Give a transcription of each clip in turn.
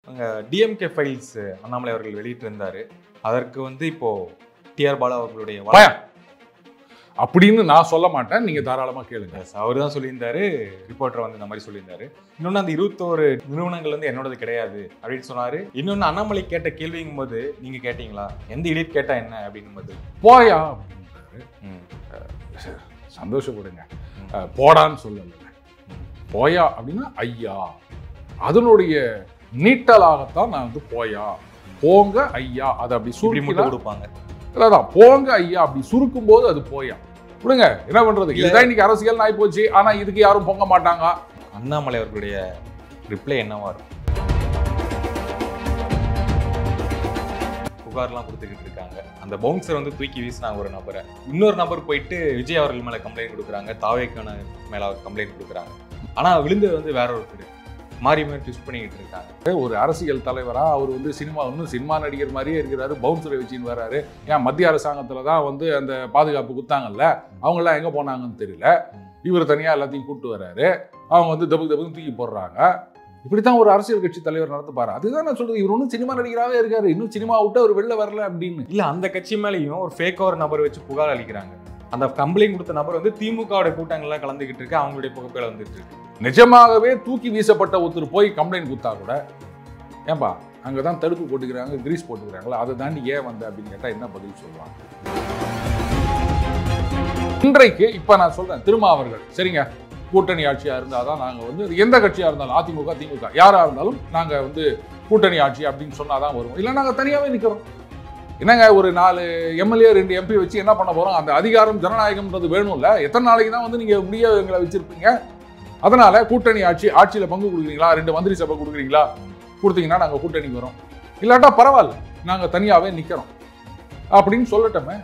அங்கே DMK files Annamalai அவர்கள் வெளியிட்டிருந்தாரு. அதற்கு வந்து இப்போ டிஆர் பாலா அவர்களுடைய அப்படின்னு நான் சொல்ல மாட்டேன், நீங்க தாராளமா கேளுங்க. அவர் தான் சொல்லியிருந்தாரு, ரிப்போர்ட்டர் வந்து இந்த மாதிரி சொல்லியிருந்தாரு. இன்னொன்று அந்த 21 நிறுவனங்கள் வந்து என்னோடது கிடையாது அப்படின்னு சொன்னாரு. இன்னொன்று அண்ணாமலை கேட்ட கேள்விங்கும் போது நீங்க கேட்டீங்களா, எந்த எடிட் கேட்டா என்ன அப்படின்னு போது போயா அப்படின்றாரு. சந்தோஷப்படுங்க, போடான்னு சொல்லல, போயா அப்படின்னா ஐயா, அதனுடைய நீட்டலாகத்தான் நான் வந்து போயா, போங்க ஐயா, அதை அப்படி சுருக்கி மட்டும் கொடுப்பாங்க. அதான் போங்க ஐயா அப்படி சுருக்கும் போது அது போயா. விடுங்க, என்ன பண்றது, இதுதான் இன்னைக்கு அரசியல் ஆகி போச்சு. ஆனா இதுக்கு யாரும் பொங்க மாட்டாங்க. அண்ணாமலை அவர்களுடைய ரிப்ளை என்னவா இருக்கும்? புகார்லாம் கொடுத்துக்கிட்டு இருக்காங்க. அந்த பவுன்சர் வந்து தூக்கி வீசினாங்க ஒரு நபரை. இன்னொரு நபர் போயிட்டு விஜய் அவர்கள் மேல கம்ப்ளைண்ட் கொடுக்குறாங்க, தாவேக்கான மேல கம்ப்ளைண்ட் கொடுக்குறாங்க. ஆனா விழுந்தது வந்து வேற ஒருத்தர். மாறி மாறி ட்விஸ்ட் பண்ணிக்கிட்டு இருக்காங்க. ஒரு அரசியல் தலைவரா அவர் வந்து சினிமா நடிகர் மாதிரியே இருக்கிறாரு, பவுன்சரை வச்சுன்னு வர்றாரு. ஏன் மத்திய அரசாங்கத்துல தான் வந்து அந்த பாதுகாப்பு குத்தாங்கல்ல, அவங்க எல்லாம் எங்க போனாங்கன்னு தெரியல. இவர் தனியா எல்லாத்தையும் கூப்பிட்டு வர்றாரு, அவங்க வந்து தப்புன்னு தூக்கி போடுறாங்க. இப்படித்தான் ஒரு அரசியல் கட்சி தலைவர் நடந்துப்பாரு. அதுதான் நான் சொல்றது, இவர் ஒன்றும் சினிமா நடிகராகவே இருக்காரு, இன்னும் சினிமா விட்டு அவர் வெளில வரல அப்படின்னு. இல்ல, அந்த கட்சி மேலேயும் ஒரு ஃபேக் ஒரு நபர் வச்சு புகார் அளிக்கிறாங்க. அந்த கம்ப்ளைண்ட் கொடுத்த நபர் வந்து திமுகவோட கூட்டங்கள்லாம் கலந்துகிட்டு இருக்கு, அவங்களுடைய புகைப்படம் வந்துட்டு இருக்கு. நிஜமாகவே தூக்கி வீசப்பட்ட ஒருத்தர் போய் கம்ப்ளைண்ட் கொடுத்தா கூட, ஏன்பா அங்கதான் தடுப்பு போட்டுக்கிறாங்க, கிரீஸ் போட்டுக்கிறாங்களா, அதை தாண்டி ஏன் வந்த அப்படின்னு கேட்டா என்ன பதில் சொல்லுவாங்க? இன்றைக்கு இப்ப நான் சொல்றேன், திருமாவர்கள் சரிங்க, கூட்டணி ஆட்சியா இருந்தாதான் நாங்க வந்து எந்த கட்சியா இருந்தாலும், அதிமுக திமுக யாரா இருந்தாலும் நாங்க வந்து கூட்டணி ஆட்சி அப்படின்னு சொன்னாதான் வருவோம், இல்ல நாங்க தனியாவே நிக்கிறோம். என்னங்க, ஒரு 4 எம்எல்ஏ 2 எம்பி வச்சு என்ன பண்ண போறோம்? அந்த அதிகாரம் ஜனநாயகம்ன்றது வேணும்ல. எத்தனை நாளைக்கு தான் வந்து நீங்க முடிய எங்களை வச்சிருப்பீங்க? அதனால கூட்டணி ஆட்சியில பங்கு கொடுக்குறீங்களா, 2 மந்திரி சபை கொடுக்குறீங்களா, கொடுத்தீங்கன்னா நாங்க கூட்டணிக்கு வரோம், இல்லாட்டா பரவாயில்ல நாங்க தனியாவே நிக்கிறோம் அப்படின்னு சொல்லட்டோமே.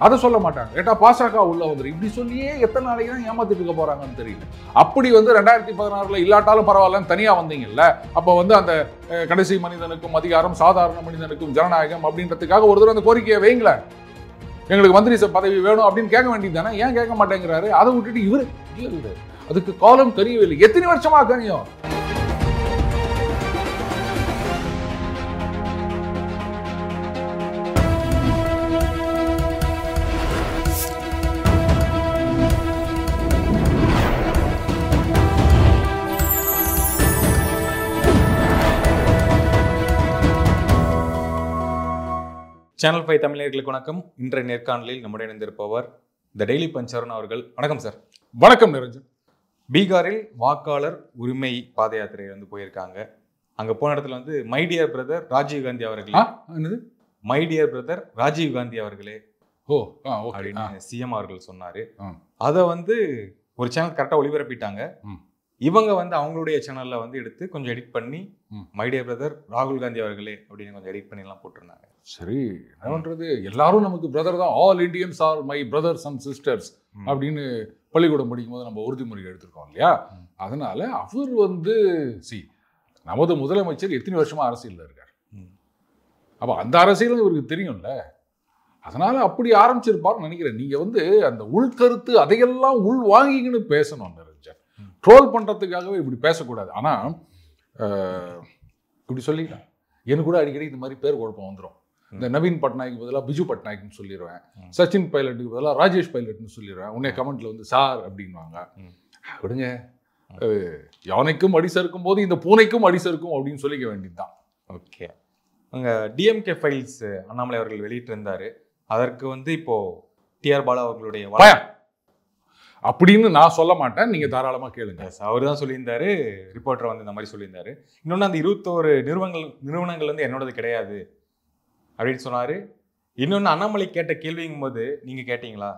அதை சொல்ல மாட்டாங்க. கேட்டா பாசக உள்ள வந்துரு, இப்படி சொல்லியே எத்தனை நாளைக்கு தான் ஏமாத்திட்டு இருக்க போறாங்கன்னு தெரியல. அப்படி வந்து 2016 இல்லாட்டாலும் பரவாயில்லன்னு தனியா வந்தீங்கல்ல, அப்ப வந்து அந்த கடைசி மனிதனுக்கும் அதிகாரம், சாதாரண மனிதனுக்கும் ஜனநாயகம் அப்படின்றதுக்காக ஒரு தடவை அந்த கோரிக்கையை வைங்களேன், எங்களுக்கு மந்திரி பதவி வேணும் அப்படின்னு கேட்க வேண்டியது தானே. ஏன் கேட்க மாட்டேங்கிறாரு? அதை விட்டுட்டு இவரு இல்ல, அதுக்கு காலம் தெரியவில்லை. எத்தனை வருஷமா கனியும்? சேனல் 5 தமிழர்களுக்கு வணக்கம். இன்றைய நேர்காணலில் நம்முடைய இணைந்திருப்பவர் த டெய்லி பஞ்சரன் அவர்கள். வணக்கம் சார். வணக்கம் நிரஞ்சன். பீகாரில் வாக்காளர் உரிமை பாத யாத்திரை வந்து போயிருக்காங்க. அங்க போன இடத்துல வந்து my dear brother Rajiv Gandhi அவர்களே, my dear brother Rajiv Gandhi அவர்களே அப்படின்னு சிஎம் அவர்கள் சொன்னாரு. அதை வந்து ஒரு சேனல் கரெக்டா ஒளிபரப்பிட்டாங்க. இவங்க வந்து அவங்களுடைய சேனல்ல வந்து எடுத்து கொஞ்சம் எடிட் பண்ணி மை டியர் பிரதர் ராகுல் காந்தி அவர்களே அப்படின்னு கொஞ்சம் எடிட் பண்ணி எல்லாம் போட்டிருந்தாங்க. சரி, என்ன பண்றது, எல்லாரும் நமக்கு பிரதர் தான், all Indians are my brothers and sisters அப்படின்னு பள்ளிக்கூடம் படிக்கும் போது நம்ம உறுதிமொழி எடுத்திருக்கோம் இல்லையா? அதனால அவர் வந்து நமது முதலமைச்சர் எத்தனை வருஷமா அரசியல்ல இருக்கார், அப்ப அந்த அரசியலும் இவருக்கு தெரியும்ல, அதனால அப்படி ஆரம்பிச்சிருப்பாருன்னு நினைக்கிறேன். நீங்க வந்து அந்த உள்கருத்து அதையெல்லாம் உள் வாங்கிக்கின்னு பேசணும் நிரஞ்சன். ட்ரோல் பண்றதுக்காகவே இப்படி பேசக்கூடாது. ஆனா இப்படி சொல்லிக்கலாம், எனக்கு கூட அடிக்கடி இந்த மாதிரி பேர் குழப்பம் வந்துடும். இந்த நவீன் பட்நாயக் பதிலாக பிஜு பட்நாயக்னு சொல்லிடுவேன், சச்சின் பைலட்டுக்கு பதிலாக ராஜேஷ் பைலட்னு சொல்லிடுவேன். உடனே கமெண்ட்ல வந்து சார் அப்படின்வாங்க. விடுங்க, யானைக்கும் அடி சறுக்கும் போது இந்த பூனைக்கும் அடி சறுக்கும் அப்படின்னு சொல்லிக்க வேண்டியதுதான். ஓகே, அங்கே டிஎம்கே ஃபைல்ஸ் அண்ணாமலை அவர்கள் வெளியிட்டிருந்தாரு. அதற்கு வந்து இப்போ டிஆர் பாலா அவர்களுடைய அப்படின்னு நான் சொல்ல மாட்டேன், நீங்க தாராளமா கேளுங்க. அவர் தான் சொல்லியிருந்தாரு, ரிப்போர்ட்டர் வந்து இந்த மாதிரி சொல்லியிருந்தாரு. இன்னொன்று அந்த 21 நிறுவனங்கள் வந்து என்னோடது கிடையாது அப்படின்னு சொன்னாரு. இன்னொன்று அண்ணாமலை கேட்ட கேள்விங்கும் போது நீங்க கேட்டீங்களா,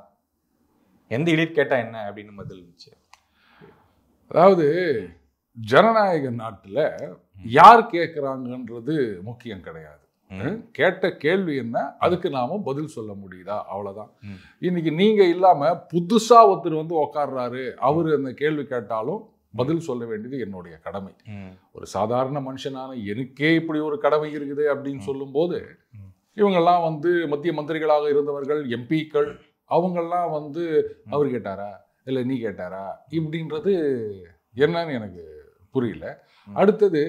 எந்த எடிட் கேட்டா என்ன அப்படின்னு பதில் இருந்துச்சு. அதாவது ஜனநாயக நாட்டுல யார் கேட்கிறாங்கன்றது முக்கியம் கிடையாது. கேட்ட கேள்வி என்ன, அதுக்கு நாம பதில் சொல்ல முடியுதா, அவ்வளவுதான். இன்னைக்கு நீங்க இல்லாம புதுசா ஒருத்தர் வந்து உக்காடுறாரு, அவரு அந்த கேள்வி கேட்டாலும் பதில் சொல்ல வேண்டியது என்னுடைய கடமை. ஒரு சாதாரண மனுஷனான எனக்கே இப்படி ஒரு கடமை இருக்குது அப்படின்னு சொல்லும் போது, இவங்கெல்லாம் வந்து மத்திய மந்திரிகளாக இருந்தவர்கள், எம்பிக்கள், அவங்கெல்லாம் வந்து அவர் கேட்டாரா இல்லை நீ கேட்டாரா இப்படின்றது என்னன்னு எனக்கு புரியல. அடுத்தது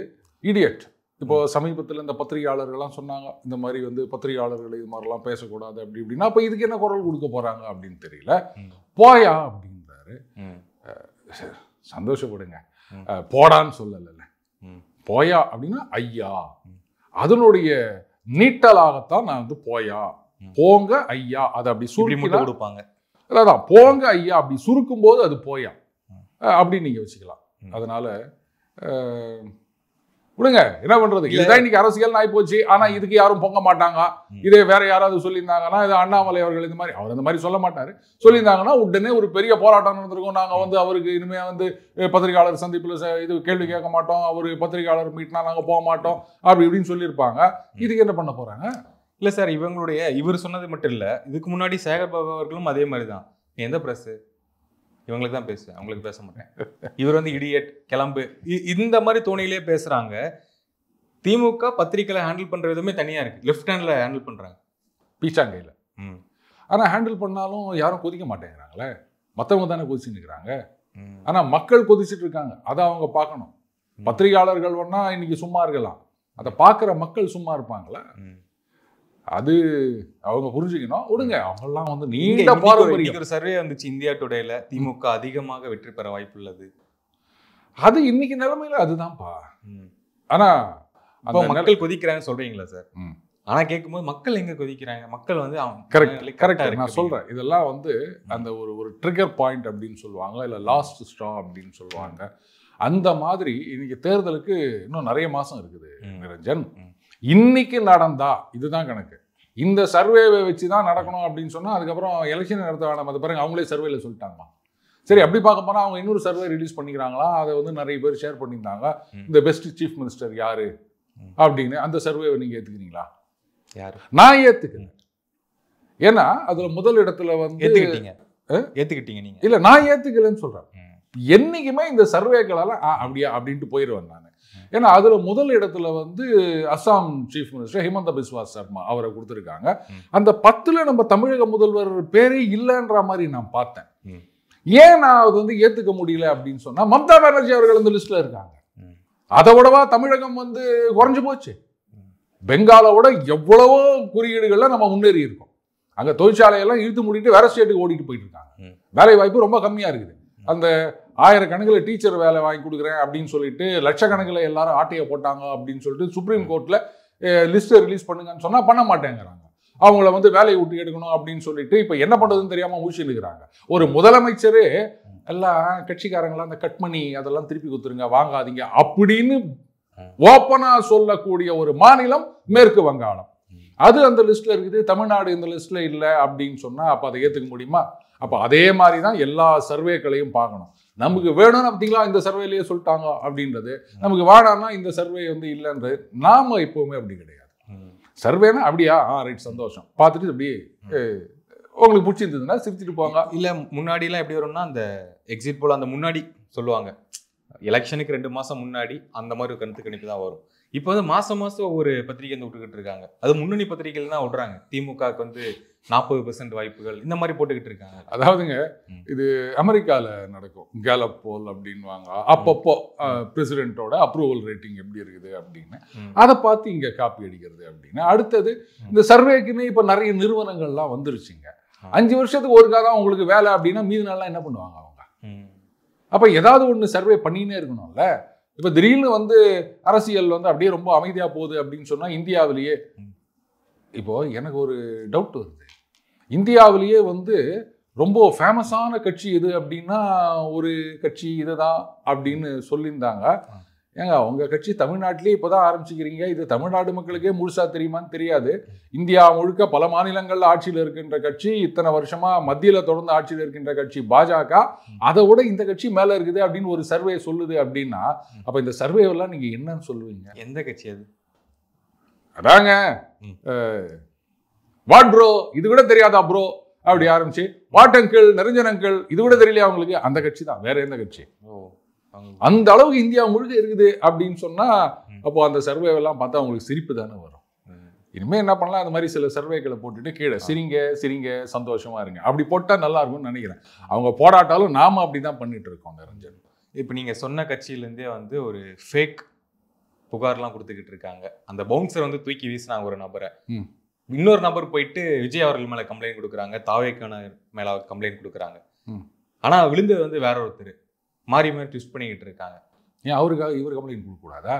இடியட், இப்போ சமீபத்தில் இந்த பத்திரிகையாளர்கள்லாம் சொன்னாங்க, இந்த மாதிரி வந்து பத்திரிகையாளர்கள் இது மாதிரிலாம் பேசக்கூடாது அப்படி இப்படின்னா, அப்போ இதுக்கு என்ன குரல் கொடுக்க போறாங்க அப்படின்னு தெரியல. போயா அப்படின்றாரு. சந்தோஷப்படுங்க, போடான்னு சொல்லல, போயா அப்படின்னா ஐயா, அதனுடைய நீட்டலாகத்தான் நான் வந்து போயா, போங்க ஐயா, அதை அப்படி சுருக்கி கொடுப்பாங்க. அதான் போங்க ஐயா அப்படி சுருக்கும் போது அது போயா அப்படின்னு நீங்க வச்சுக்கலாம். அதனால விடுங்க, என்ன பண்றது, இதுதான் இன்னைக்கு அரசியல் ஆகி போச்சு. ஆனா இதுக்கு யாரும் பொங்க மாட்டாங்க. இதே வேற யாராவது சொல்லியிருந்தாங்கன்னா, இது அண்ணாமலை அவர்கள் இந்த மாதிரி, அவர் இந்த மாதிரி சொல்ல மாட்டாரு, சொல்லியிருந்தாங்கன்னா உடனே ஒரு பெரிய போராட்டம் நடந்திருக்கும். நாங்க வந்து அவருக்கு இனிமே வந்து பத்திரிகையாளர் சந்திப்புல இது கேள்வி கேட்க மாட்டோம், அவரு பத்திரிகையாளர் மீட்னா நாங்க போக மாட்டோம் அப்படி இப்படின்னு சொல்லியிருப்பாங்க. இதுக்கு என்ன பண்ண போறாங்க? இல்ல சார், இவர் சொன்னது மட்டும் இல்ல, இதுக்கு முன்னாடி சேகர் பாபு அவர்களும் அதே மாதிரி தான். எந்த பிரஸ் இவங்களுக்கு தான் பேசுவேன், அவங்களுக்கு பேச மாட்டேன். இவர் வந்து இடியட், கிளம்பு, இந்த மாதிரி தோணியிலே பேசுறாங்க. திமுக பத்திரிகைகளை ஹேண்டில் பண்ற விதமே தனியா இருக்கு. லெஃப்ட் ஹேண்ட்ல ஹேண்டில் பண்றாங்க, பீச்சாங்கையில. ஆனா ஹேண்டில் பண்ணாலும் யாரும் கொதிக்க மாட்டேங்கிறாங்களே, மற்றவங்க தானே கொதிச்சுட்டு இருக்கிறாங்க. ஆனா மக்கள் கொதிச்சுட்டு இருக்காங்க, அதை அவங்க பார்க்கணும். பத்திரிகையாளர்கள் வேணா இன்னைக்கு சும்மா இருக்கலாம், அதை பார்க்குற மக்கள் சும்மா இருப்பாங்களா? அது அவங்க புரிஞ்சுக்கணும். விடுங்க, அவங்கெல்லாம் வந்து நீண்ட பாரம்பரியம். ஒரு சர்வே வந்துச்சு இந்தியா டுடேல, திமுக அதிகமாக வெற்றி பெற வாய்ப்பு உள்ளது. அது இன்னைக்கு நிலைமையில அதுதான்ப்பா. ஆனா மக்கள் கொதிக்கிறாங்கன்னு சொல்றீங்களா சார்? ஆனா கேட்கும்போது மக்கள் எங்க கொதிக்கிறாங்க? மக்கள் வந்து கரெக்ட் நான் சொல்றேன். இதெல்லாம் வந்து அந்த ஒரு ட்ரிகர் பாயிண்ட் அப்படின்னு சொல்லுவாங்க, இல்ல லாஸ்ட் ஸ்ட்ரா அப்படின்னு சொல்லுவாங்க. அந்த மாதிரி இன்னைக்கு தேர்தலுக்கு இன்னும் நிறைய மாசம் இருக்குது நிரஞ்சன். இன்னைக்கு நடந்தா இதுதான் கணக்கு. இந்த சர்வேவை வச்சு தான் நடக்கணும் அப்படின்னு சொன்னா அதுக்கப்புறம் எலெக்ஷன் நடத்த வேணாம். அது பாருங்க, அவங்களே சர்வேல சொல்லிட்டாங்க. சரி, அப்படி பார்க்க போனா அவங்க இன்னொரு சர்வே ரிலீஸ் பண்ணிக்கிறாங்களா, அதை வந்து நிறைய பேர் ஷேர் பண்ணியிருந்தாங்க. இந்த பெஸ்ட் சீஃப் மினிஸ்டர் யாரு அப்படின்னு அந்த சர்வேவை நீங்க ஏத்துக்கிறீங்களா? யாரு? நான் ஏத்துக்கிறேன். ஏன்னா அதுல முதல் இடத்துல வந்து ஏத்துக்கிட்டீங்க நீங்க. இல்ல, நான் ஏத்துக்கலன்னு சொல்றேன். என்னைக்குமே இந்த சர்வேக்களால அப்படியா அப்படின்ட்டு போயிடுவேன் நான். ஏன்னா அதுல முதல் இடத்துல வந்து அசாம் சீஃப் மினிஸ்டர் ஹிமந்த பிஸ்வா சர்மா அவரை கொடுத்துருக்காங்க. அந்த 10ல நம்ம தமிழக முதல்வர் பேரே இல்லைன்ற மாதிரி நான் பார்த்தேன். ஏன் நான் அது வந்து ஏத்துக்க முடியல அப்படின்னு சொன்னா, மம்தா பானர்ஜி அவர்கள் இந்த லிஸ்ட்ல இருக்காங்க. அதை விடவா தமிழகம் வந்து குறைஞ்சு போச்சு? பெங்காலோட எவ்வளவோ குறியீடுகள்ல நம்ம முன்னேறி இருக்கோம். அங்க தொழிற்சாலையெல்லாம் இழுத்து மூடிட்டு வேற ஸ்டேட்டுக்கு ஓடிட்டு போயிட்டு இருக்காங்க. வேலை வாய்ப்பு ரொம்ப கம்மியா இருக்குது. அந்த 1000 கணக்கில் டீச்சர் வேலை வாங்கி கொடுக்குறேன் அப்படின்னு சொல்லிட்டு லட்சக்கணக்கில் எல்லாரும் ஆட்டையை போட்டாங்க அப்படின்னு சொல்லிட்டு சுப்ரீம் கோர்ட்ல லிஸ்ட்டை ரிலீஸ் பண்ணுங்கன்னு சொன்னா பண்ண மாட்டேங்கிறாங்க. அவங்கள வந்து வேலையை விட்டு எடுக்கணும் அப்படின்னு சொல்லிட்டு இப்போ என்ன பண்றதுன்னு தெரியாம மூச்சு நிற்கிறாங்க. ஒரு முதலமைச்சரே எல்லாம் கட்சிக்காரங்களாம் அந்த கட் பண்ணி அதெல்லாம் திருப்பி கொடுத்துருங்க, வாங்காதீங்க அப்படின்னு ஓப்பனா சொல்லக்கூடிய ஒரு மாநிலம் மேற்கு வங்காளம். அது அந்த லிஸ்ட்ல இருக்குது, தமிழ்நாடு இந்த லிஸ்ட்ல இல்லை அப்படின்னு சொன்னா அப்ப அதை ஏத்துக்க முடியுமா? அப்ப அதே மாதிரி தான் எல்லா சர்வேக்களையும் பார்க்கணும். நமக்கு வேணும்னு பார்த்தீங்களா இந்த சர்வேலேயே சொல்லிட்டாங்க அப்படின்றது, நமக்கு வேணாம்னா இந்த சர்வே வந்து இல்லைன்றது. நாம எப்பவுமே அப்படி கிடையாது. சர்வேனா அப்படியா, ரைட், சந்தோஷம், பார்த்துட்டு அப்படியே உங்களுக்கு பிடிச்சிருந்ததுன்னா சிரிச்சுட்டு போங்க. இல்லை முன்னாடிலாம் எப்படி வரும்னா, அந்த எக்ஸிட் போல் அந்த முன்னாடி சொல்லுவாங்க, எலெக்ஷனுக்கு 2 மாதம் முன்னாடி அந்த மாதிரி கருத்து கணிப்பு தான் வரும். இப்போ வந்து மாதம் ஒவ்வொரு பத்திரிகை வந்து விட்டுக்கிட்டு இருக்காங்க. அது முன்னணி பத்திரிகைகள் தான் விடுறாங்க. திமுகவுக்கு வந்து 40% வாய்ப்புகள் இந்த மாதிரி போட்டுக்கிட்டு இருக்காங்க. அதாவதுங்க, இது அமெரிக்காவில் நடக்கும், கேலப் போல் அப்படின்வாங்க. அப்பப்போ பிரசிடென்ட்டோட அப்ரூவல் ரேட்டிங் எப்படி இருக்குது அப்படின்னு அதை பார்த்து இங்கே காப்பி அடிக்கிறது அப்படின்னு. அடுத்தது இந்த சர்வேக்குன்னு இப்போ நிறைய நிறுவனங்கள்லாம் வந்துருச்சுங்க. 5 வருஷத்துக்கு ஒருக்கா தான் உங்களுக்கு வேலை அப்படின்னா மீதி நாள்லாம் என்ன பண்ணுவாங்க அவங்க? அப்போ ஏதாவது ஒன்று சர்வே பண்ணினே இருக்கணும்ல. இப்போ திடீர்னு வந்து அரசியல் வந்து அப்படியே ரொம்ப அமைதியாக போகுது அப்படின்னு சொன்னால் இந்தியாவிலேயே இப்போ எனக்கு ஒரு டவுட் வருது. இந்தியாவிலேயே வந்து ரொம்ப ஃபேமஸான கட்சி எது அப்படின்னா ஒரு கட்சி இதுதான் அப்படின்னு சொல்லியிருந்தாங்க. ஏங்க, உங்கள் கட்சி தமிழ்நாட்டிலேயே இப்போ தான் ஆரம்பிச்சுக்கிறீங்க. இது தமிழ்நாடு மக்களுக்கே முழுசாக தெரியுமான்னு தெரியாது. இந்தியா முழுக்க பல மாநிலங்களில் ஆட்சியில் இருக்கின்ற கட்சி, இத்தனை வருஷமாக மத்தியில் தொடர்ந்து ஆட்சியில் இருக்கின்ற கட்சி பாஜக. அதை விட இந்த கட்சி மேலே இருக்குது அப்படின்னு ஒரு சர்வே சொல்லுது அப்படின்னா, அப்போ இந்த சர்வேவெல்லாம் நீங்கள் என்னன்னு சொல்லுவீங்க? எந்த கட்சி அது? அதாங்க, வாட் ப்ரோ, இது கூட தெரியாதா ப்ரோ அப்படி ஆரம்பிச்சு, வாட் அங்கிள், நிரஞ்சன் அங்கிள், இது கூட தெரியலையா அவங்களுக்கு? அந்த கட்சி தான், வேற எந்த கட்சி? அந்த அளவுக்கு இந்தியா முழுக்க இருக்குது அப்படின்னு சொன்னா அப்போ அந்த சர்வேவெல்லாம் பார்த்தா அவங்களுக்கு சிரிப்பு தானே வரும். இனிமே என்ன பண்ணலாம், அந்த மாதிரி சில சர்வேக்களை போட்டுட்டு கீழே சிரிங்க சிரிங்க சந்தோஷமா இருங்க அப்படி போட்டா நல்லா இருக்கும்னு நினைக்கிறேன். அவங்க போடாட்டாலும் நாம அப்படிதான் பண்ணிட்டு இருக்கோம் நிரஞ்சன். இப்போ நீங்க சொன்ன கட்சியிலேருந்தே வந்து ஒரு ஃபேக் புகார்லாம் கொடுத்துக்கிட்டு இருக்காங்க. அந்த பவுன்சர் வந்து தூக்கி வீசினாங்க ஒரு நபரை. இன்னொரு நபர் போயிட்டு விஜய் அவர்கள் மேல கம்ப்ளைண்ட் கொடுக்குறாங்க, தாவேக்கான மேல கம்ப்ளைண்ட் கொடுக்குறாங்க. ஆனா விழுந்தது வந்து வேற ஒருத்தர். மாறி மாறி ட்விஸ்ட் பண்ணிக்கிட்டு இருக்காங்க. ஏன் அவருக்காக இவர் கம்ப்ளைண்ட் கொடுக்கக்கூடாதா?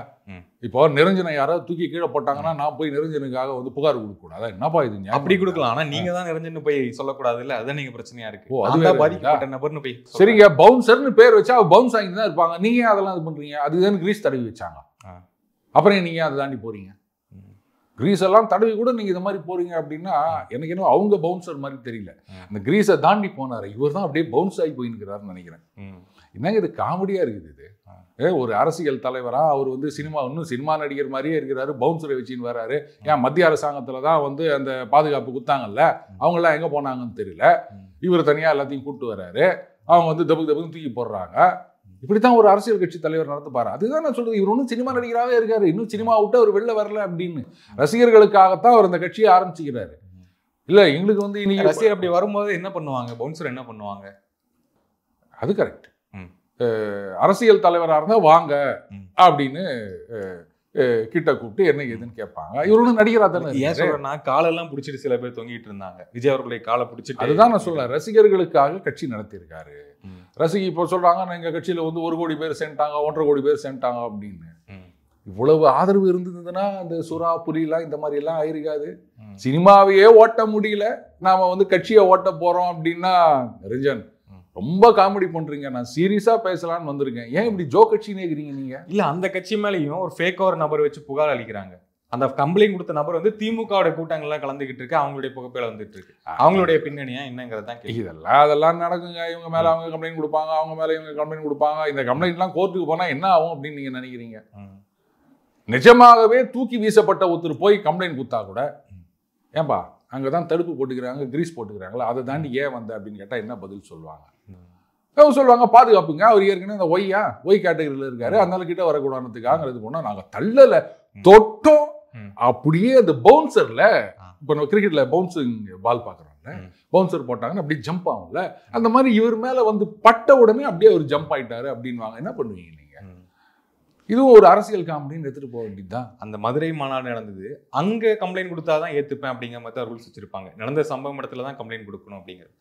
இப்போ நிரஞ்சனை யாராவது தூக்கி கீழே போட்டாங்கன்னா நான் போய் நிரஞ்சனுக்காக வந்து புகார் கொடுக்கக்கூடாதா? என்னப்பா இது? அப்படி கொடுக்கலாம். ஆனா நீங்க தான் நிரஞ்சன் போய் சொல்லக்கூடாது இல்ல, அதான் நீங்க பிரச்சனையா இருக்கு. அதுதான் பாதிக்கப்பட்ட நபர்னு போய். சரிங்க, பவுன்சர்னு பேர் வச்சா பவுன்ஸ் ஆகிட்டு தான் இருப்பாங்க. நீங்க அதெல்லாம் இது பண்றீங்க. அதுதான் கிரீஸ் தடவி வச்சாங்க. அப்புறம் நீங்க அதை தாண்டி போறீங்க. கிரீஸ் எல்லாம் தடவி கூட நீங்க இந்த மாதிரி போறீங்க அப்படின்னா எனக்கு என்ன அவங்க பவுன்சர் மாதிரி தெரியல. அந்த கிரீஸை தாண்டி போனாரு, இவர் தான் அப்படியே பவுன்ஸ் ஆகி போயிருக்கிறாருன்னு நினைக்கிறேன். என்னங்க இது காமெடியா இருக்குது. இது ஒரு அரசியல் தலைவரா அவர் வந்து இன்னும் சினிமா நடிகர் மாதிரியே இருக்கிறாரு, பவுன்சரை வச்சுன்னு வர்றாரு. ஏன் மத்திய அரசாங்கத்துல தான் வந்து அந்த பாதுகாப்பு குத்தாங்கல்ல, அவங்க எல்லாம் எங்க போனாங்கன்னு தெரியல. இவர் தனியா எல்லாத்தையும் கூப்பிட்டு வர்றாரு, அவங்க வந்து தப்புன்னு தூக்கி போடுறாங்க. இப்படித்தான் ஒரு அரசியல் கட்சி தலைவர் நடத்துப்பாரு. அதுதான் நான் சொல்றது, இவர் ஒன்றும் சினிமா நடிகராகவே இருக்காரு, இன்னும் சினிமா விட்டு அவர் வெளில வரல அப்படின்னு ரசிகர்களுக்காகத்தான் அவர் அந்த கட்சியை ஆரம்பிச்சுக்கிறாரு. இல்ல எங்களுக்கு வந்து இன்னைக்கு ரசிகர் அப்படி வரும்போது என்ன பண்ணுவாங்க, பவுன்சர் என்ன பண்ணுவாங்க? அது கரெக்ட். அரசியல் தலைவராக இருந்தா வாங்க அப்படின்னு கிட்ட கூப்பிட்டு என்ன ஏதுன்னு கேட்பாங்க. இவரு நடிகரா தானே. ஏன் சொல்றேன்னா காலெல்லாம் பிடிச்சிட்டு சில பேர் தொங்கிட்டு இருந்தாங்க, விஜய் அவர்களுடைய காலை பிடிச்சிட்டு. அதுதான் நான் சொல்றேன், ரசிகர்களுக்காக கட்சி நடத்தியிருக்காரு. ரசிகை இப்போ சொல்றாங்க எங்க கட்சியில வந்து 1 கோடி பேர் சேர்ந்துட்டாங்க, 1.5 கோடி பேர் சேர்ந்துட்டாங்க அப்படின்னு. இவ்வளவு ஆதரவு இருந்ததுன்னா அந்த சுறா புலிலாம் இந்த மாதிரி எல்லாம் ஆயிருக்காது. சினிமாவையே ஓட்ட முடியல, நாம வந்து கட்சியை ஓட்ட போறோம் அப்படின்னா. ரஞ்சன் ரொம்ப காமெடி பண்றீங்க, நான் சீரியஸா பேசலான்னு வந்திருக்கேன். ஏன் இப்படி ஜோ கட்சின்னு இருக்கிறீங்க நீங்க? இல்ல அந்த கட்சி மேலேயும் ஒரு ஃபேக்கா ஒரு நபர் வச்சு புகார் அளிக்கிறாங்க. அந்த கம்ப்ளைண்ட் கொடுத்த நபர் வந்து திமுகவோட கூட்டங்கள்லாம் கலந்துகிட்டு இருக்கு, அவங்களுடைய புகைப்படம் வந்துட்டு இருக்கு. அவங்களுடைய பின்னணியா என்னங்கிறது தான் கேள்வி. அதெல்லாம் நடக்குங்க. இவங்க மேல அவங்க கம்ப்ளைண்ட் கொடுப்பாங்க, அவங்க மேல இவங்க கம்ப்ளைண்ட் கொடுப்பாங்க. இந்த கம்ப்ளைண்ட்லாம் கோர்ட்டுக்கு போனா என்ன ஆகும் அப்படின்னு நீங்க நினைக்கிறீங்க? நிஜமாகவே தூக்கி வீசப்பட்ட ஒருத்தர் போய் கம்ப்ளைண்ட் கொடுத்தா கூட ஏன்பா அங்கதான் தடுப்பு போட்டுக்கிறாங்க, கிரீஸ் போட்டுக்கிறாங்களா, அதை தாண்டி ஏன் வந்த அப்படின்னு கேட்டா என்ன பதில் சொல்லுவாங்க? சொல்லுவாங்க பாதுகாப்புங்க, அவர் ஏற்கனவே அந்த ஒய் கேட்டகரியில் இருக்காரு, அதனால கிட்ட வரக்கூடாதுக்காக இது பண்ணோம். நாங்க தள்ளல, தொட்டோம். அப்படியே அந்த பவுன்சர்ல இப்போ நம்ம கிரிக்கெட்ல பவுன்சிங் பால் பாக்குறோம்ல, பவுன்சர் போட்டாங்கன்னு அப்படியே ஜம்ப் ஆகும்ல, அந்த மாதிரி இவர் மேல வந்து பட்ட உடனே அப்படியே அவர் ஜம்ப் ஆயிட்டாரு அப்படின்வாங்க. என்ன பண்ணுவீங்க நீங்க? இதுவும் ஒரு அரசியல் காமெடின்னு எடுத்துட்டு போக வேண்டியதுதான். அந்த மதுரை மாநாடு நடந்தது, அங்க கம்ப்ளைண்ட் கொடுத்தாதான் ஏத்துப்பேன் அப்படிங்கிற மாதிரி ரூல்ஸ் வச்சிருப்பாங்க. நடந்த சம்பவம் இடத்துல தான் கம்ப்ளைண்ட் கொடுக்கணும் அப்படிங்கிறது.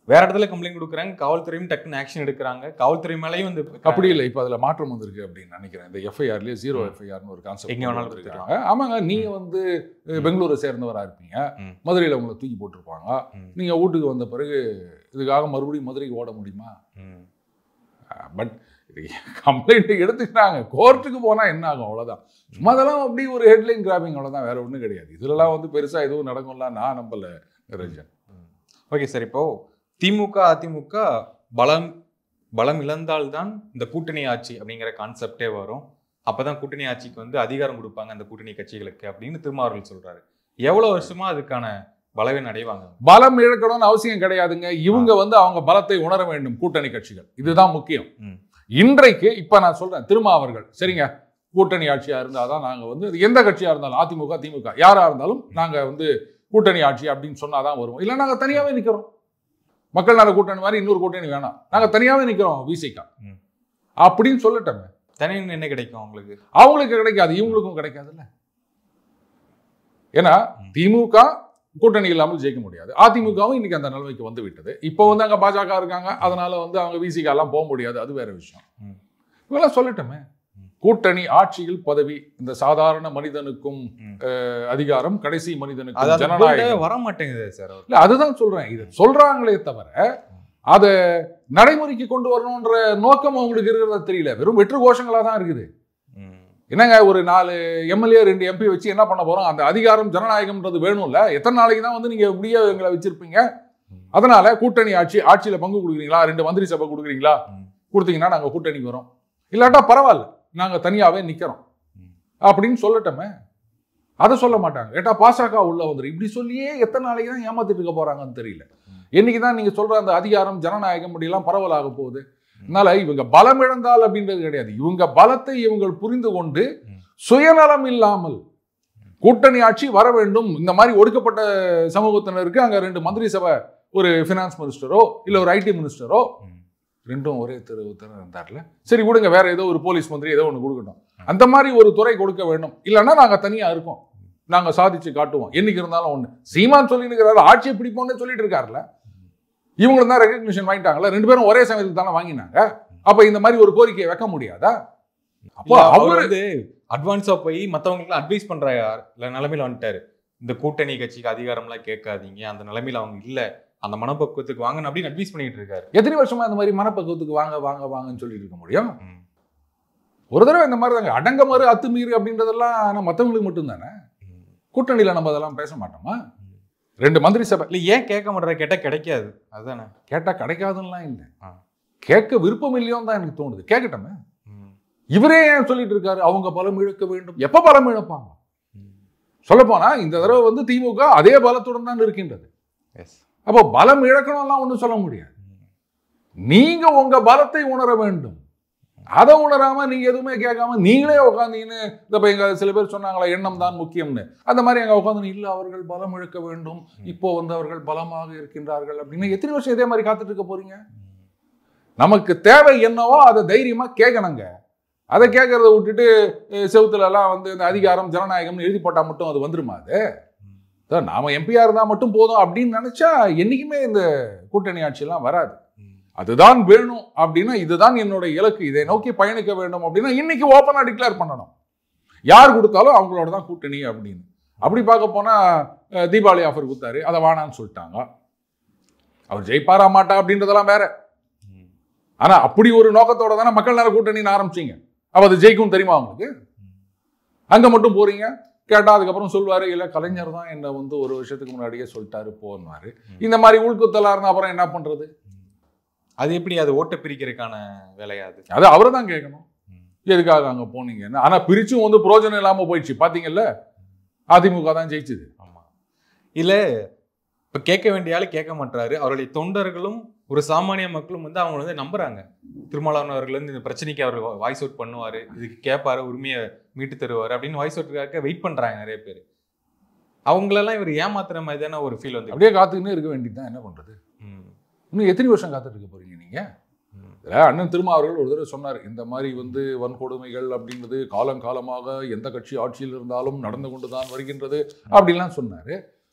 வேற இடத்துல கம்ப்ளைண்ட் கொடுக்குறாங்க, காவல்துறையும் டக்குன்னு ஆக்ஷன் எடுக்கிறாங்க. காவல்துறை மேலேயும் வந்து அப்படி இல்லை, இப்போ அதில் மாற்றம் வந்திருக்கு அப்படின்னு நினைக்கிறேன். இந்த எஃப்ஐஆர்லேயே 0 எஃப்ஐஆர்னு ஒரு கான்செப்ட் எங்கே வேணாலும் இருக்காங்க. ஆமாங்க, நீங்க வந்து பெங்களூரை சேர்ந்தவராக இருப்பீங்க, மதுரையில் உங்களை தூக்கி போட்டிருப்பாங்க. நீங்க வீட்டுக்கு வந்த பிறகு இதுக்காக மறுபடியும் மதுரைக்கு ஓட முடியுமா? பட் கம்ப்ளைண்ட் எடுத்துக்கிட்டாங்க, கோர்ட்டுக்கு போனா என்ன ஆகும் அவ்வளவுதான். சும்மா அதெல்லாம் அப்படி ஒரு ஹெட்லைன் கிராபிங் அவ்வளவுதான், வேற ஒன்றும் கிடையாது. இதுலலாம் வந்து பெருசா எதுவும் நடக்கும்லாம் நான் நம்பல ரஞ்சன். ஓகே சார், இப்போ திமுக அதிமுக பலம் இழந்தால்தான் இந்த கூட்டணி ஆட்சி அப்படிங்கிற கான்செப்டே வரும். அப்பதான் கூட்டணி ஆட்சிக்கு வந்து அதிகாரம் கொடுப்பாங்க அந்த கூட்டணி கட்சிகளுக்கு அப்படின்னு திருமாவர்கள் சொல்றாரு. எவ்வளவு வருஷமா அதுக்கான பலவீனம் அடைவாங்க? பலம் இழக்கணும்னு அவசியம் கிடையாதுங்க. இவங்க வந்து அவங்க பலத்தை உணர வேண்டும், கூட்டணி கட்சிகள். இதுதான் முக்கியம். இன்றைக்கு இப்ப நான் சொல்றேன், திருமாவர்கள் சரிங்க, கூட்டணி ஆட்சியா இருந்தாதான் நாங்க வந்து எந்த கட்சியா இருந்தாலும், அதிமுக திமுக யாரா இருந்தாலும் நாங்க வந்து கூட்டணி ஆட்சி அப்படின்னு சொன்னாதான் வருவோம். இல்ல நாங்க தனியாவே நிக்கிறோம், மக்கள் நல கூட்டணி மாதிரி இன்னொரு கூட்டணி வேணாம், நாங்க தனியாவே நிக்கிறோம் விசிகா அப்படின்னு சொல்லட்டோமே. தனியாக என்ன கிடைக்கும் அவங்களுக்கு? அவங்களுக்கு கிடைக்காது, இவங்களுக்கும் கிடைக்காதுல்ல. ஏன்னா திமுக கூட்டணி இல்லாமல் ஜெயிக்க முடியாது, அதிமுகவும் இன்னைக்கு அந்த நிலைமைக்கு வந்து விட்டது. இப்போ வந்து அங்க பாஜக இருக்காங்க, அதனால வந்து அவங்க விசிகா எல்லாம் போக முடியாது, அது வேற விஷயம். இவெல்லாம் சொல்லட்டோமே. கூட்டணி ஆட்சியில் பதவி இந்த சாதாரண மனிதனுக்கும் அதிகாரம், கடைசி மனிதனுக்கும் ஜனநாயகம் வர மாட்டேங்குது சார். இல்ல அதுதான் சொல்றேன், இது சொல்றாங்களே தவிர அதை நடைமுறைக்கு கொண்டு வரணும்ன்ற நோக்கம் அவங்களுக்கு இருக்கிறத தெரியல. வெறும் வெற்று கோஷங்களா தான் இருக்குது. என்னங்க ஒரு 4 எம்எல்ஏ 2 எம்பி வச்சு என்ன பண்ண போறோம்? அந்த அதிகாரம் ஜனநாயகம்ன்றது வேணும்ல. எத்தனை நாளைக்கு தான் வந்து நீங்க இப்படியே எங்களை வச்சிருப்பீங்க? அதனால கூட்டணி ஆட்சியில பங்கு கொடுக்குறீங்களா, 2 மந்திரி சபை கொடுக்குறீங்களா, கொடுத்தீங்கன்னா நாங்க கூட்டணிக்கு வரோம், இல்லாட்டா பரவாயில்ல நாங்க தனியாவே நிக்கிறோம் அப்படின்னு சொல்லட்டோமே. அதை சொல்ல மாட்டாங்க. ஏட்டா பாசக உள்ள வந்துடும், இப்படி சொல்லியே எத்தனை நாளைக்கு தான் ஏமாத்திட்டு இருக்க போறாங்கன்னு தெரியல. என்னைக்குதான் நீங்க சொல்ற அந்த அதிகாரம் ஜனநாயகம் அப்படிலாம் பரவலாக போகுது. அதனால இவங்க பலம் இழந்தால் அப்படின்றது கிடையாது, இவங்க பலத்தை இவங்க புரிந்து கொண்டு சுயநலம் இல்லாமல் கூட்டணி ஆட்சி வர வேண்டும். இந்த மாதிரி ஒடுக்கப்பட்ட சமூகத்தினருக்கு அங்க 2 மந்திரி சபை, ஒரு ஃபினான்ஸ் மினிஸ்டரோ இல்ல ஒரு ஐடி மினிஸ்டரோ ரெண்டும் ஒரே தெருவுத்தர இருந்தார்ல. சரி விடுங்க, வேற ஏதோ ஒரு போலீஸ் மந்திரி ஏதோ ஒன்று கொடுக்கட்டும். அந்த மாதிரி ஒரு துறை கொடுக்க வேண்டும். இல்லைன்னா நாங்கள் தனியாக இருக்கோம், நாங்கள் சாதிச்சு காட்டுவோம், என்னைக்கு இருந்தாலும் ஒன்று. சீமான் சொல்லிட்டு இருக்கிறாரு ஆட்சியை பிடிப்போம்னு சொல்லிட்டு இருக்காருல்ல. இவங்களுக்கு தான் ரெகக்னிஷன் வாங்கிட்டாங்களா? 2 பேரும் ஒரே சமயத்துக்கு தானே வாங்கினாங்க. அப்ப இந்த மாதிரி ஒரு கோரிக்கையை வைக்க முடியாதா? அப்போ அவர் வந்து அட்வான்ஸா போய் மற்றவங்களுக்கு அட்வைஸ் பண்ற நிலைமையில வந்துட்டாரு. இந்த கூட்டணி கட்சிக்கு அதிகாரம்லாம் கேட்காதீங்க, அந்த நிலைமையில அவங்க இல்ல, அந்த மனப்பக்குவத்துக்கு வாங்க அப்படின்னு அட்வைஸ் பண்ணிட்டு இருக்காரு. எத்தனை வருஷமா இந்த மாதிரி மனப்பக்குவத்துக்கு வாங்க வாங்க வாங்கன்னு சொல்லிட்டு இருக்க முடியும்? ஒரு தடவை இந்த மாதிரி தாங்க அடங்கமறு அத்துமீறு அப்படின்றதெல்லாம் மற்றவங்களுக்கு மட்டும் தானே. கூட்டணியில நம்ம அதெல்லாம் பேச மாட்டோமா? 2 மந்திரி சபை இல்லை, ஏன் கேட்க மாட்டேற? கேட்டா கிடைக்காது, அதுதானே. கேட்டா கிடைக்காதுன்னெலாம் இல்லை, கேட்க விருப்பம் இல்லையோன்னு தான் எனக்கு தோணுது. கேட்கட்டமே. இவரே ஏன் சொல்லிட்டு இருக்காரு அவங்க பலம் இழக்க வேண்டும்? எப்ப பலம் இழப்பாங்க? சொல்ல போனா இந்த தடவை வந்து திமுக அதே பலத்துடன் தான் இருக்கின்றது. அப்போ பலம் இழக்கணும்லாம் ஒன்றும் சொல்ல முடியாது. நீங்க உங்க பலத்தை உணர வேண்டும். அதை உணராம நீங்க எதுவுமே கேட்காம நீங்களே உட்காந்தீங்கன்னு இந்த எங்க சில பேர் சொன்னாங்களா எண்ணம் தான் முக்கியம்னு, அந்த மாதிரி எங்க உட்காந்து இல்ல அவர்கள் பலம் இழக்க வேண்டும், இப்போ வந்து அவர்கள் பலமாக இருக்கின்றார்கள் அப்படின்னு எத்தனை வருஷம் இதே மாதிரி காத்துட்டு இருக்க போறீங்க? நமக்கு தேவை என்னவோ அதை தைரியமா கேட்கணுங்க. அதை கேட்கறத விட்டுட்டு செவுத்துல எல்லாம் வந்து இந்த அதிகாரம் ஜனநாயகம்னு எழுதி போட்டா மட்டும் அது வந்துருமா? அது நாம எம்பியா இருந்தா மட்டும் போதும் அப்படின்னு நினைச்சா என்னைக்குமே இந்த கூட்டணி ஆட்சியெல்லாம் வராது. அதுதான் வேணும் அப்படின்னா இதுதான் என்னோட இலக்கு, இதை நோக்கி பயணிக்க வேண்டும் அப்படின்னா இன்னைக்கு ஓப்பனா டிக்ளேர் பண்ணணும். யார் கொடுத்தாலும் அவங்களோட தான் கூட்டணி அப்படின்னு. அப்படி பார்க்க போனா தீபாவளி ஆஃபர் கொடுத்தாரு, அதை வானான்னு சொல்லிட்டாங்க. அவர் ஜெயிப்பாரா மாட்டா அப்படின்றதெல்லாம் வேற. ஆனா அப்படி ஒரு நோக்கத்தோட தானே மக்கள் நல கூட்டணின்னு ஆரம்பிச்சீங்க. அப்ப அது ஜெயிக்கும் தெரியுமா அவங்களுக்கு? அங்க மட்டும் போறீங்க, கேட்டா அதுக்கப்புறம் சொல்லுவாரு இல்ல கலைஞர் தான் என்ன வந்து 1 வருஷத்துக்கு முன்னாடியே சொல்லிட்டாரு போனாரு. இந்த மாதிரி உள்குத்தலா இருந்தா அப்புறம் என்ன பண்றது? அது எப்படி அது ஓட்ட பிரிக்கிறதுக்கான வேலையாது? அது அவரை தான் கேட்கணும், எதுக்காக அங்க போனீங்கன்னு. ஆனா பிரிச்சும் வந்து பிரயோஜனம் இல்லாம போயிடுச்சு. பாத்தீங்கல்ல, அதிமுக தான் ஜெயிச்சுது. ஆமா, இல்ல இப்ப கேட்க வேண்டிய ஆளு கேட்க மாட்டாரு. அவருடைய தொண்டர்களும் ஒரு சாமானிய மக்களும் வந்து அவங்க வந்து நம்புறாங்க. திருமாவளவன் அவர்கள் வந்து இந்த பிரச்சனைக்கு அவர் வாய்ஸ் அவுட் பண்ணுவாரு, இதுக்கு கேட்பாரு, உரிமையை மீட்டு தருவாரு அப்படின்னு வாய்ஸ் அவுட்டுக்காக வெயிட் பண்றாங்க நிறைய பேர். அவங்களெல்லாம் இவர் ஏமாத்துற மாதிரி தானே ஒரு ஃபீல் வந்து. அப்படியே காத்துக்கிட்டே இருக்க வேண்டியதுதான், என்ன பண்றது? இன்னும் எத்தனை வருஷம் காத்துட்டு இருக்க போறீங்க நீங்க? அண்ணன் திருமா அவர்கள் ஒரு தடவை சொன்னார், இந்த மாதிரி வந்து வன்கொடுமைகள் அப்படின்றது காலங்காலமாக எந்த கட்சி ஆட்சியில் இருந்தாலும் நடந்து கொண்டுதான் வருகின்றது அப்படின்லாம் சொன்னாரு.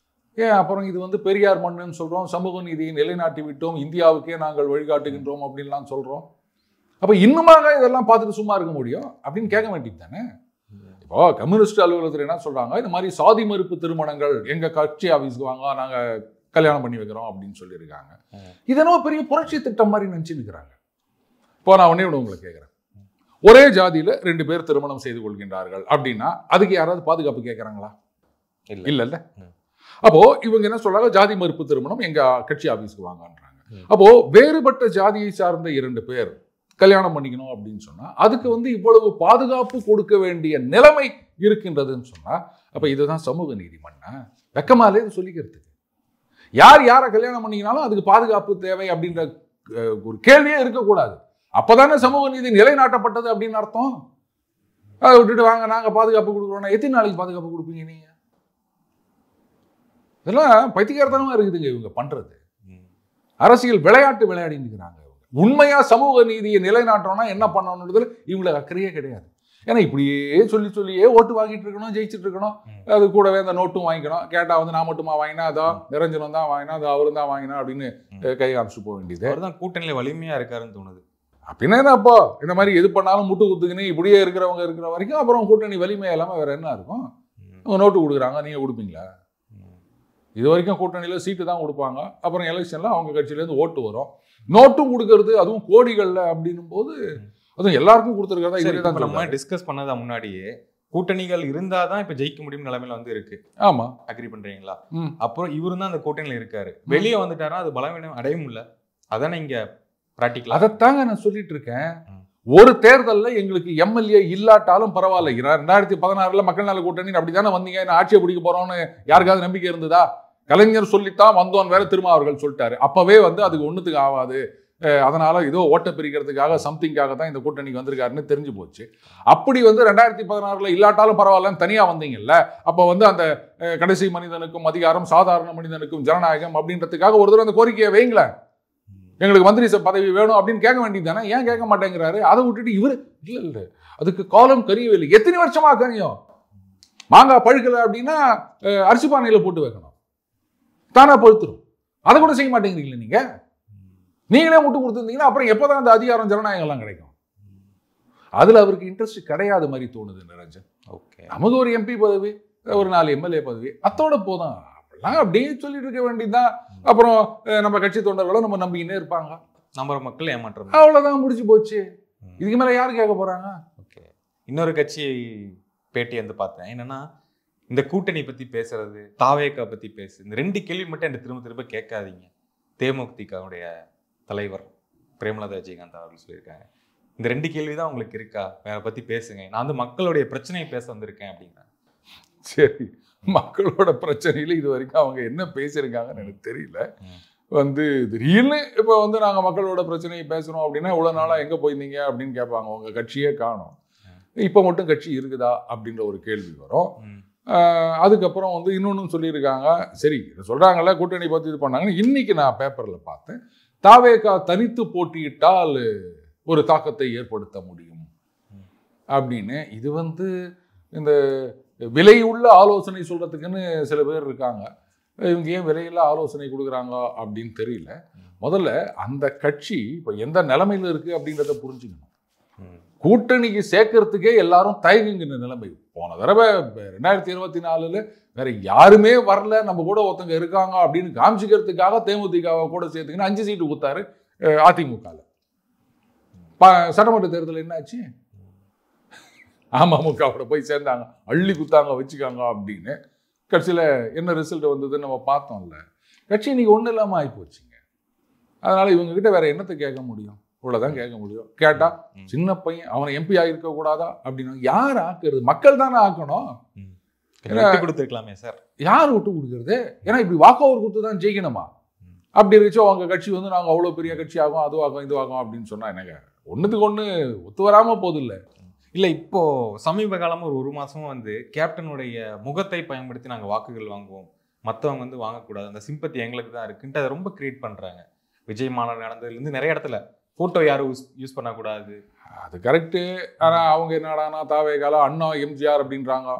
ஏன் அப்புறம் இது வந்து பெரியார் மண்ணுன்னு சொல்றோம், சமூக நீதியை நிலைநாட்டி விட்டோம், இந்தியாவுக்கே நாங்கள் வழிகாட்டுகின்றோம் அப்படின்லாம் சொல்றோம். அப்ப இன்னுமாக இதெல்லாம் பார்த்துட்டு சும்மா இருக்க முடியும் அப்படின்னு கேட்க வேண்டியது தானே. இப்போ கம்யூனிஸ்ட் அலுவலகத்தில் என்ன சொல்றாங்க, இந்த மாதிரி சாதி மறுப்பு திருமணங்கள் எங்க கட்சி ஆஃபீஸ்க்கு வாங்க, நாங்க கல்யாணம் பண்ணி வைக்கிறோம் அப்படின்னு சொல்லியிருக்காங்க. இதனோ பெரிய புரட்சி திட்டம் மாதிரி நினைச்சுன்னு இருக்கிறாங்க. இப்போ நான் ஒன்னே விட உங்களை கேட்கிறேன், ஒரே ஜாதியில 2 பேர் திருமணம் செய்து கொள்கின்றார்கள் அப்படின்னா அதுக்கு யாராவது பாதுகாப்பு கேட்கறாங்களா? இல்ல. அப்போ இவங்க என்ன சொல்றாங்க, ஜாதி மறுப்பு திருமணம் எங்க கட்சி ஆபீஸ்க்கு வாங்கன்றாங்க. அப்போ வேறுபட்ட ஜாதியை சார்ந்த 2 பேர் கல்யாணம் பண்ணிக்கணும் அப்படின்னு சொன்னா அதுக்கு வந்து இவ்வளவு பாதுகாப்பு கொடுக்க வேண்டிய நிலைமை இருக்கின்றதுன்னு சொன்னா அப்ப இதுதான் சமூக நீதி மண்ணா? வெக்கமாலே இது சொல்லிக்கிறதுக்கு. யார் யாரை கல்யாணம் பண்ணிக்கினாலும் அதுக்கு பாதுகாப்பு தேவை அப்படின்ற ஒரு கேள்வியே இருக்கக்கூடாது. அப்பதானே சமூக நீதி நிலைநாட்டப்பட்டது அப்படின்னு அர்த்தம். அதை விட்டுட்டு வாங்க நாங்க பாதுகாப்பு கொடுக்குறோம்னா எத்தனை நாளைக்கு பாதுகாப்பு கொடுப்பீங்க நீங்க? இதெல்லாம் பைத்தியக்காரத்தனமா இருக்குதுங்க இவங்க பண்றது. அரசியல் விளையாட்டு விளையாடிட்டு இருக்கிறாங்க. உண்மையா சமூக நீதியை நிலைநாட்டணும்னா என்ன பண்ணணுன்றதுல இவங்களுக்கு அக்கறையே கிடையாது. ஏன்னா இப்படியே சொல்லியே ஓட்டு வாங்கிட்டு இருக்கணும், ஜெயிச்சுட்டு இருக்கணும். அது கூடவே அந்த நோட்டும் வாங்கிக்கணும். கேட்டா வந்து நான் மட்டுமா வாங்கினா, அதோ நிரஞ்சனம் தான் வாங்கினா, அது அவரும் தான் வாங்கினா அப்படின்னு கை காமிச்சு போக வேண்டியது. அவர்தான் கூட்டணியில வலிமையா இருக்காருன்னு தோணுது. அப்படின்னா அப்போ இந்த மாதிரி எது பண்ணாலும் முட்டு குத்துக்குன்னு இப்படியே இருக்கிறவங்க இருக்கிற வரைக்கும் அப்புறம் கூட்டணி வலிமை இல்லாம வேற என்ன இருக்கும்? அவங்க நோட்டு கொடுக்குறாங்க, நீங்க கொடுப்பீங்களா? இது வரைக்கும் கூட்டணியில சீட்டு தான் கொடுப்பாங்க, அப்புறம் எலெக்ஷன்ல அவங்க கட்சியிலேருந்து ஓட்டு வரும். நோட்டும் கொடுக்கறது அதுவும் கோடிகள்ல அப்படின்னும் போது அதுவும் எல்லாருக்கும் கொடுத்துருக்கிறதா இதுதான் நம்ம டிஸ்கஸ் பண்ணதா முன்னாடியே கூட்டணிகள் இருந்தாதான் இப்ப ஜெயிக்க முடியும் நிலைமையில வந்து இருக்கு. ஆமா, அக்ரி பண்றீங்களா? அப்புறம் இவரும் தான் அந்த கூட்டணியில இருக்காரு, வெளியே வந்துட்டாரா அது பலவீனம் அடையும் இல்ல. அதானே இங்க பிராக்டிகலா. அதைத்தாங்க நான் சொல்லிட்டு இருக்கேன். ஒரு தேர்தலில் எங்களுக்கு எம்எல்ஏ இல்லாட்டாலும் பரவாயில்ல, 2016 மக்கள் நல கூட்டணி அப்படித்தானே வந்தீங்க, நான் ஆட்சியை பிடிக்க போறோம்னு யாருக்காவது நம்பிக்கை இருந்ததா? கலைஞர் சொல்லித்தான் வந்தோன்னு வேற திரும்ப அவர்கள் சொல்லிட்டாரு. அப்பவே வந்து அதுக்கு ஒண்ணுத்துக்கு ஆகாது, அதனால ஏதோ ஓட்ட பிரிக்கிறதுக்காக சம்திங்காக தான் இந்த கூட்டணிக்கு வந்திருக்காருன்னு தெரிஞ்சு போச்சு. அப்படி வந்து 2016 இல்லாட்டாலும் பரவாயில்லன்னு தனியா வந்தீங்கல்ல, அப்ப வந்து அந்த கடைசி மனிதனுக்கும் அதிகாரம், சாதாரண மனிதனுக்கும் ஜனநாயகம் அப்படின்றதுக்காக ஒரு தடவை அந்த கோரிக்கையை வைங்களேன். எங்களுக்கு மந்திரி பதவி வேணும் அப்படின்னு கேட்க வேண்டியது தானே, ஏன் கேட்க மாட்டேங்கிறாரு? அதை விட்டுட்டு இவர் இல்லை அதுக்கு காலம் கரியவில்லை. எத்தனை வருஷமா கரியும்? மாங்காய் பழுக்கலை அப்படின்னா அரிசி பானையில் போட்டு வைக்கணும், தானா பழுத்துரும். அதை கூட செய்ய மாட்டேங்கிறீங்களே நீங்க. நீங்களே முட்டு கொடுத்துருந்தீங்கன்னா அப்புறம் எப்போதான் அந்த அதிகாரம் ஜனநாயகம்லாம் கிடைக்கும்? அதுல அவருக்கு இன்ட்ரெஸ்ட் கிடையாது மாதிரி தோணுது நிரஞ்சன். ஓகே, நமக்கு ஒரு எம்பி பதவி, ஒரு 4 எம்எல்ஏ பதவி, அத்தோட போதும் அப்படிலாம் அப்படியே சொல்லிட்டு இருக்க வேண்டியதுதான். அப்புறம் நம்ம கட்சி தொண்டர்களும் நம்ம நம்பிக்கினே இருப்பாங்க, நம்ம மக்கள் ஏமாற்றம், அவ்வளவுதான், முடிச்சு போச்சு. இதுக்கு மேல யாரு கேட்க போறாங்க? ஓகே, இன்னொரு கட்சி பேட்டி வந்து பார்த்தேன். என்னன்னா, இந்த கூட்டணி பத்தி பேசுறது, தாவேகா பத்தி பேசு, இந்த 2 கேள்வி மட்டும் என்ன திரும்ப திரும்ப கேட்காதீங்க. தேமுதிகவுடைய தலைவர் பிரேமலதா விஜயகாந்த் அவர்கள் சொல்லியிருக்காங்க. இந்த 2 கேள்விதான் உங்களுக்கு இருக்கா, வேற பத்தி பேசுங்க, நான் வந்து மக்களுடைய பிரச்சனையை பேச வந்திருக்கேன் அப்படிங்கிறாங்க. சரி, மக்களோட பிரச்சனையில இது வரைக்கும் அவங்க என்ன பேசியிருக்காங்கன்னு எனக்கு தெரியல. வந்து திடீர்னு இப்போ வந்து நாங்கள் மக்களோட பிரச்சனையை பேசுகிறோம் அப்படின்னா இவ்வளோ நாளாக எங்கே போயிருந்தீங்க அப்படின்னு கேட்பாங்க. உங்கள் கட்சியே காணும், இப்போ மட்டும் கட்சி இருக்குதா அப்படின்ற ஒரு கேள்வி வரும். அதுக்கப்புறம் வந்து இன்னொன்று சொல்லியிருக்காங்க. சரி, இதை சொல்கிறாங்கல்ல, கூட்டணி பற்றி இது பண்ணாங்கன்னு இன்னைக்கு நான் பேப்பரில் பார்த்தேன். தாவேகா தனித்து போட்டியிட்டால் ஒரு தாக்கத்தை ஏற்படுத்த முடியும் அப்படின்னு. இது வந்து இந்த விலை உள்ள ஆலோசனை சொல்றதுக்குன்னு சில பேர் இருக்காங்க. இவங்க ஏன் விலையில ஆலோசனை கொடுக்குறாங்க அப்படின்னு தெரியல. முதல்ல அந்த கட்சி இப்போ எந்த நிலைமையில இருக்கு அப்படின்றத புரிஞ்சுக்கணும். கூட்டணிக்கு சேர்க்கறதுக்கே எல்லாரும் தயங்குங்கிற நிலைமை. போன தடவை 2024 வேற யாருமே வரல, நம்ம கூட ஒருத்தங்க இருக்காங்க அப்படின்னு காமிச்சிக்கிறதுக்காக தேமுதிகவை கூட சேர்த்துக்கின்னு 5 சீட்டு கொடுத்தாரு அதிமுகவில். சட்டமன்ற தேர்தல் என்னாச்சு? அமமுகவோட போய் சேர்ந்தாங்க, அள்ளி குத்தாங்க, வச்சுக்காங்க அப்படின்னு. கட்சியில் என்ன ரிசல்ட் வந்ததுன்னு நம்ம பார்த்தோம்ல. கட்சி இன்னைக்கு ஒன்றும் இல்லாமல் ஆகி போச்சுங்க. அதனால இவங்க கிட்ட வேற என்னத்தை கேட்க முடியும்? இவ்வளோதான் கேட்க முடியும். கேட்டா சின்ன பையன் அவனை எம்பி ஆகிருக்க கூடாதா அப்படின்னு. யார் ஆக்குறது? மக்கள் தானே ஆக்கணும். கொடுத்துருக்கலாமே சார். யார் விட்டு கொடுக்குறது? ஏன்னா இப்படி வாக் ஓவர் கொடுத்து தான் ஜெயிக்கணுமா? அப்படி இருந்துச்சோ அவங்க கட்சி வந்து நாங்கள் அவ்வளோ பெரிய கட்சி ஆகும், அதுவாகும், இதுவாகும் அப்படின்னு சொன்னா எனக்கு ஒன்றுத்துக்கு ஒன்று ஒத்து வராமல் போகுது. இல்லை, இப்போ சமீப காலமாக ஒரு மாதமும் வந்து கேப்டனுடைய முகத்தை பயன்படுத்தி நாங்கள் வாக்குகள் வாங்குவோம், மற்றவங்க வந்து வாங்கக்கூடாது, அந்த சிம்பத்தி எங்களுக்கு தான் இருக்குன்ட்டு அதை ரொம்ப கிரியேட் பண்ணுறாங்க. விஜய் மாநாடு நடந்ததுலேருந்து நிறைய இடத்துல ஃபோட்டோ யாரும் யூஸ் பண்ணக்கூடாது. அது கரெக்டு. ஆனால் அவங்க என்னடானா தாவேகால அண்ணா எம்ஜிஆர் அப்படின்றாங்க.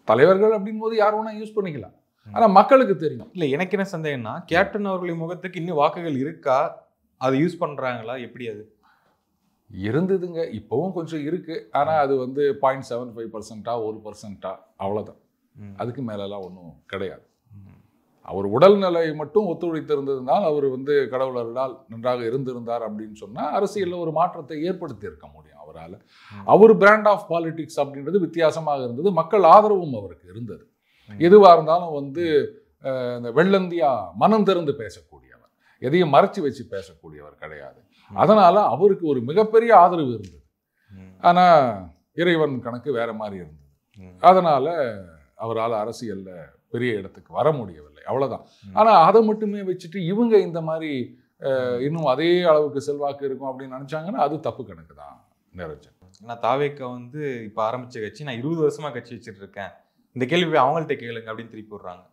தலைவர்கள் அப்படின் போது யார் வேணா யூஸ் பண்ணிக்கலாம். ஆனால் மக்களுக்கு தெரியும். இல்லை, எனக்கு என்ன சந்தேகம்னா, கேப்டன் அவர்களின் முகத்துக்கு இன்னும் வாக்குகள் இருக்கா, அதை யூஸ் பண்ணுறாங்களா, எப்படி? அது இருந்ததுங்க, இப்போவும் கொஞ்சம் இருக்கு. ஆனால் அது வந்து 0.75% 1% அவ்வளோதான். அதுக்கு மேலெல்லாம் ஒன்றும் கிடையாது. அவர் உடல்நிலை மட்டும் ஒத்துழைத்திருந்ததுனால் அவர் வந்து கடவுளர்களால் நன்றாக இருந்திருந்தார் அப்படின்னு சொன்னால் அரசியலில் ஒரு மாற்றத்தை ஏற்படுத்தி இருக்க முடியும் அவரால். அவர் பிராண்ட் ஆஃப் பாலிடிக்ஸ் அப்படின்றது வித்தியாசமாக இருந்தது. மக்கள் ஆதரவும் அவருக்கு இருந்தது. எதுவாக இருந்தாலும் வந்து இந்த வெள்ளந்தியா மனம் திறந்து பேசக்கூடியவர், எதையும் மறைச்சி வச்சு பேசக்கூடியவர் கிடையாது. அதனால அவருக்கு ஒரு மிகப்பெரிய ஆதரவு இருந்தது. ஆனால் இறைவன் கணக்கு வேற மாதிரி இருந்தது. அதனால அவரால் அரசியல்ல பெரிய இடத்துக்கு வர முடியவில்லை, அவ்வளவுதான். ஆனா அதை மட்டுமே வச்சுட்டு இவங்க இந்த மாதிரி இன்னும் அதே அளவுக்கு செல்வாக்கு இருக்கும் அப்படின்னு நினைச்சாங்கன்னா அது தப்பு கணக்கு தான் நிரஞ்சன். ஏன்னா தாவேக்கா வந்து இப்போ ஆரம்பிச்ச கட்சி, நான் 20 வருஷமா கட்சி வச்சுட்டு இருக்கேன், இந்த கேள்வி அவங்கள்ட்ட கேளுங்க அப்படின்னு திருப்பி விடுறாங்க.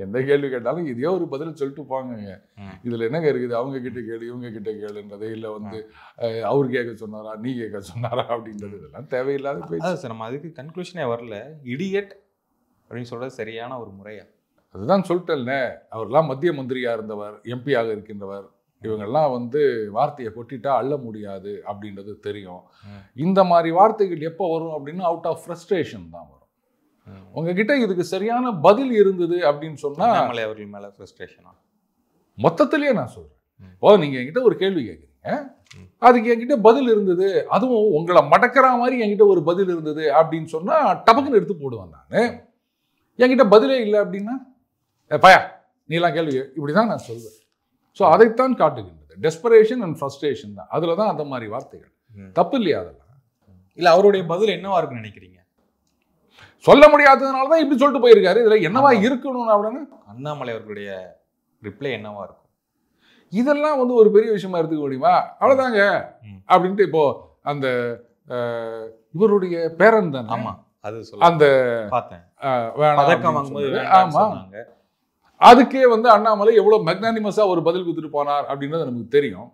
எந்த கேள்வி கேட்டாலும் இதையோ ஒரு பதில் சொல்லிட்டு போங்க. இதுல என்னங்க இருக்குது? அவங்க கிட்ட கேளு, இவங்க கிட்ட கேளுன்றது, இல்லை வந்து அவர் கேட்க சொன்னாரா, நீ கேட்க சொன்னாரா அப்படின்றது இதெல்லாம் தேவையில்லாத பேச்சு சார். நம்ம அதுக்கு கன்க்ளூஷனே வரல. இடியட் அப்படின்னு சொல்றது சரியான ஒரு முறையா? அதுதான் சொல்லிட்டேன்ல, அவர்லாம் மத்திய மந்திரியா இருந்தவர், எம்பியாக இருக்கின்றவர். இவங்கெல்லாம் வந்து வார்த்தையை கொட்டிட்டா அள்ள முடியாது அப்படின்றது தெரியும். இந்த மாதிரி வார்த்தைகள் எப்போ வரும் அப்படின்னா அவுட் ஆஃப் ஃப்ரஸ்ட்ரேஷன் தான் வரும். உங்ககிட்ட இதுக்கு சரியான பதில் இருந்தது அப்படின்னு சொன்னா அவர்கள் மேல ஃப்ரஸ்ட்ரேஷனா மொத்தத்திலேயே நான் சொல்றேன். இப்போ நீங்க என்கிட்ட ஒரு கேள்வி கேட்குறீங்க, அதுக்கு என்கிட்ட பதில் இருந்தது, அதுவும் உங்களை மடக்கிற மாதிரி என்கிட்ட ஒரு பதில் இருந்தது அப்படின்னு சொன்னா டபக்குன்னு எடுத்து போடுவேன் நான். என்கிட்ட பதிலே இல்லை அப்படின்னா பயா நீலாம் கேள்வி, இப்படிதான் நான் சொல்வேன். ஸோ அதைத்தான் காட்டுகின்றது. டெஸ்பரேஷன் அண்ட் ஃப்ரஸ்ட்ரேஷன் தான். அதில் தான் அந்த மாதிரி வார்த்தைகள். தப்பு இல்லையா அதெல்லாம்? இல்லை, அவருடைய பதில் என்னவா இருக்குன்னு நினைக்கிறீங்க? சொல்ல முடியாததுனால தான் இப்படி சொல்லிட்டு போயிருக்காரு. இதில் என்னவா இருக்கணும் அப்படின்னு அண்ணாமலை அவர்களுடைய ரிப்ளை என்னவா இருக்கும்? இதெல்லாம் வந்து ஒரு பெரிய விஷயமா எடுத்துக்க முடியுமா? அவ்வளோதாங்க அப்படின்ட்டு இப்போ அந்த இவருடைய பேரன் தான். ஆமா, அது சொல்ல அந்த பார்த்தேன். வேணாம் பதக்கம் வாங்கும்போது ஆமா, அதுக்கே வந்து அண்ணாமலை எவ்வளவு மெக்னானிமஸா ஒரு பதில் கொடுத்துட்டு போனார் அப்படின்றது நமக்கு தெரியும்.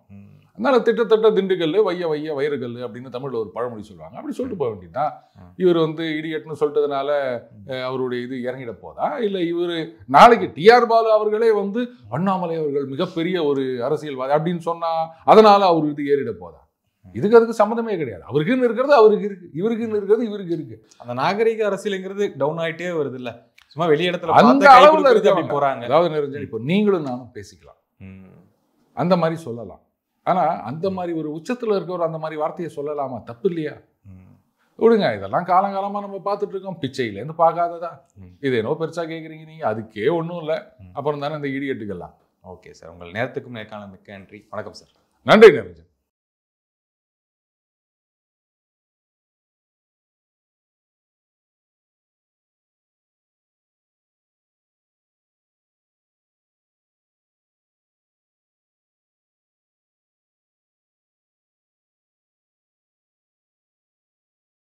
அதனால திட்டத்தட்ட திண்டுக்கல் வைய வைரக்கல் அப்படின்னு தமிழ்ல ஒரு பழமொழி சொல்லுவாங்க. அப்படி சொல்லிட்டு போக வேண்டியதுதான். இவர் வந்து இடியட்னு சொல்லிட்டதுனால அவருடைய இது இறங்கிட போதா, இல்ல இவர் நாளைக்கு டிஆர் பாலு அவர்களே வந்து அண்ணாமலை அவர்கள் மிகப்பெரிய ஒரு அரசியல்வாதி அப்படின்னு சொன்னா அதனால அவர் இது ஏறிட போதா? இதுக்கு அதுக்கு சம்மந்தமே கிடையாது. அவருக்குன்னு இருக்கிறது அவருக்கு இருக்கு, இவருக்குன்னு இருக்கிறது இவருக்கு இருக்கு. அந்த நாகரிக அரசியல்ங்கிறது டவுன் ஆயிட்டே வருது இல்ல, சும்மா வெளியிடத்துல அந்த அளவுல இருக்கு போறாங்க. அதாவது நிரஞ்சன், இப்போ நீங்களும் நானும் பேசிக்கலாம், அந்த மாதிரி சொல்லலாம். ஆனா அந்த மாதிரி ஒரு உச்சத்துல இருக்கவர் அந்த மாதிரி வார்த்தையை சொல்லலாமா? தப்பு இல்லையா? விடுங்க, இதெல்லாம் காலங்காலமா நம்ம பார்த்துட்டு இருக்கோம். பிச்சையிலேருந்து பார்க்காததா? இது என்னோ பெருசா கேட்குறீங்க நீங்க, அதுக்கே ஒன்றும் இல்லை. அப்புறம் தானே இந்த இடியட்டுக்கெல்லாம். ஓகே சார், உங்கள் நேரத்துக்கும் நேர்காணல் மிக்க நன்றி. வணக்கம் சார். நன்றி நிரஞ்சன்.